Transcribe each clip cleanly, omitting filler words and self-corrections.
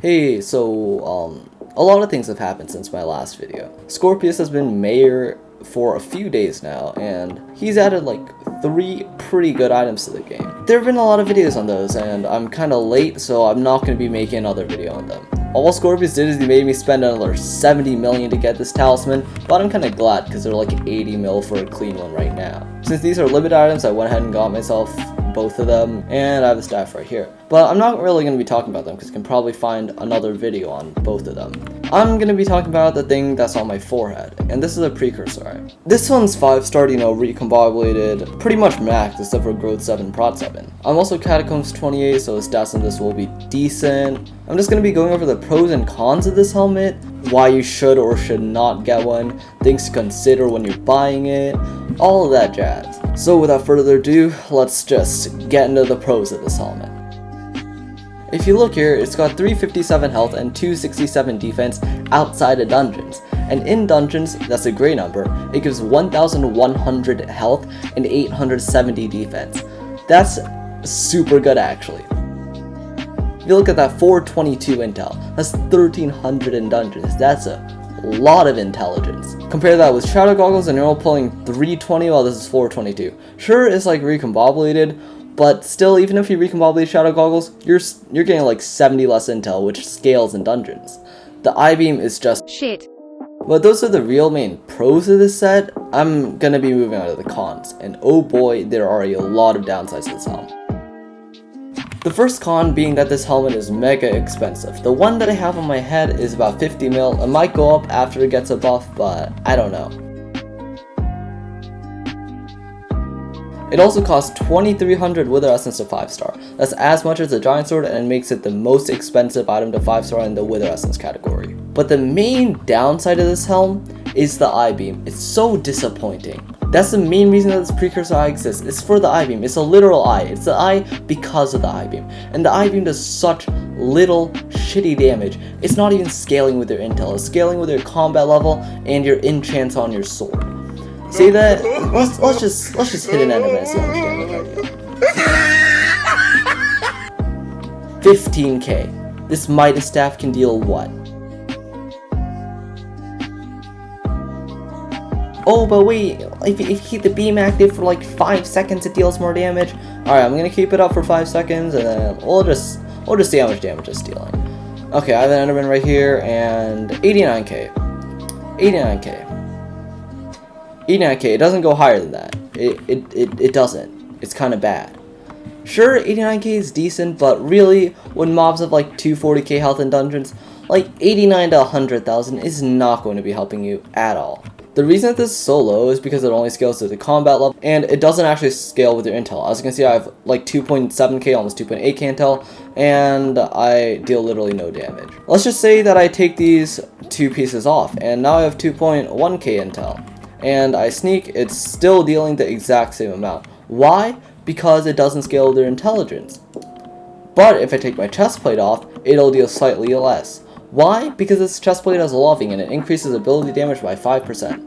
Hey, a lot of things have happened since my last video. Scorpius has been mayor for a few days now, and he's added like 3 pretty good items to the game. There have been a lot of videos on those, and I'm kinda late, so I'm not gonna be making another video on them. All Scorpius did is he made me spend another 70 million to get this talisman, but I'm kinda glad because they're like 80 mil for a clean one right now. Since these are limited items, I went ahead and got myself both of them, and I have the staff right here. But I'm not really going to be talking about them because you can probably find another video on both of them. I'm going to be talking about the thing that's on my forehead, and this is a Precursor eye. This one's 5-star, recombobulated, pretty much max except for growth 7, prot 7. I'm also catacombs 28, so the stats on this will be decent. I'm just going to be going over the pros and cons of this helmet, why you should or should not get one, things to consider when you're buying it, all of that jazz. So without further ado, let's just get into the pros of this helmet. If you look here, it's got 357 health and 267 defense outside of dungeons. And in dungeons, that's a great number, it gives 1100 health and 870 defense. That's super good actually. If you look at that 422 intel, that's 1300 in dungeons, that's a lot of intelligence. Compare that with shadow goggles and you're all pulling 320 while this is 422. Sure, it's like recombobulated, but still, even if you recombobulate shadow goggles, you're getting like 70 less intel, which scales in dungeons. The Ibeam is just shit. But those are the real main pros of this set. I'm gonna be moving on to the cons, and oh boy, there are a lot of downsides to this helmet. The first con being that this helmet is mega expensive. The one that I have on my head is about 50 mil. It might go up after it gets a buff, but I don't know. It also costs 2300 Wither Essence to 5-star. That's as much as a giant sword, and it makes it the most expensive item to 5-star in the Wither Essence category. But the main downside of this helm is the Ibeam. It's so disappointing. That's the main reason that this Precursor eye exists. It's for the Ibeam. It's a literal eye. It's the eye because of the Ibeam. And the Ibeam does such little shitty damage. It's not even scaling with your intel. It's scaling with your combat level and your enchants on your sword. See that? Let's just hit an enemy and see how much damage I deal. 15k. This Midas staff can deal what? Oh, but wait, if you keep the beam active for like 5 seconds, it deals more damage. Alright, I'm gonna keep it up for 5 seconds, and then we'll just see how much damage it's dealing. Okay, I have an Enderman right here, and 89k. 89k. 89k, it doesn't go higher than that. It doesn't. It's kind of bad. Sure, 89k is decent, but really, when mobs have like 240k health in dungeons, like 89 to 100,000 is not going to be helping you at all. The reason that this is so low is because it only scales to the combat level, and it doesn't actually scale with your intel. As you can see, I have like 2.7k, almost 2.8k intel, and I deal literally no damage. Let's just say that I take these 2 pieces off, and now I have 2.1k intel. And I sneak, it's still dealing the exact same amount. Why? Because it doesn't scale with their intelligence. But if I take my chest plate off, it'll deal slightly less. Why? Because this chest plate has loving and it increases ability damage by 5%.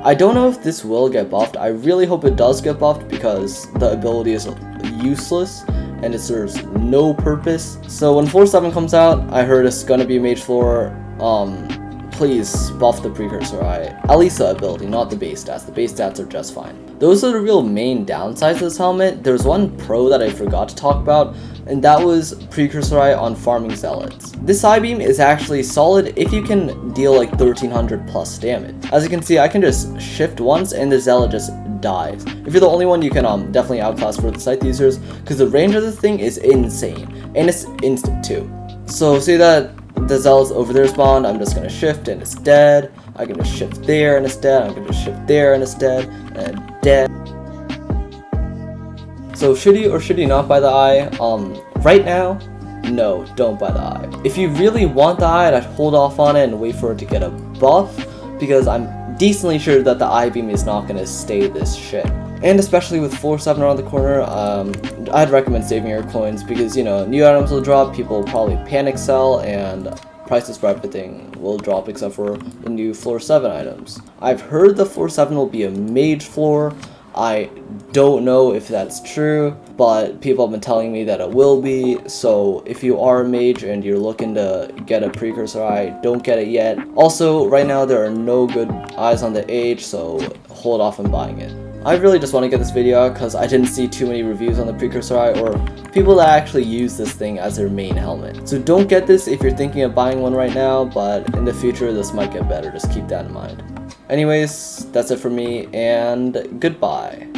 I don't know if this will get buffed. I really hope it does get buffed because the ability is useless and it serves no purpose. So when 4.7 comes out, I heard it's gonna be mage floor. Please buff the Precursor eye. At least the ability, not the base stats. The base stats are just fine. Those are the real main downsides of this helmet. There's one pro that I forgot to talk about, and that was Precursor eye on farming zealots. This Ibeam is actually solid if you can deal like 1300 plus damage. As you can see, I can just shift once and the zealot just dies. If you're the only one, you can definitely outclass for the scythe users, because the range of this thing is insane, and it's instant too. So see that the zealot's over there spawned, I'm just gonna shift and it's dead. I can just shift there and it's dead. I'm gonna just shift there and it's dead, and dead. So should you or should you not buy the eye? Right now, no, don't buy the eye. If you really want the eye, I'd hold off on it and wait for it to get a buff, because I'm decently sure that the Ibeam is not gonna stay this shit. And especially with 4.7 around the corner, I'd recommend saving your coins because, you know, new items will drop, people will probably panic sell, and prices for everything will drop except for the new floor 7 items. I've heard the floor 7 will be a mage floor, I don't know if that's true, but people have been telling me that it will be. So if you are a mage and you're looking to get a Precursor eye, don't get it yet. Also, right now there are no good eyes on the age, so hold off on buying it. I really just want to get this video out because I didn't see too many reviews on the Precursor eye or people that actually use this thing as their main helmet. So don't get this if you're thinking of buying one right now, but in the future this might get better, just keep that in mind. Anyways, that's it for me, and goodbye.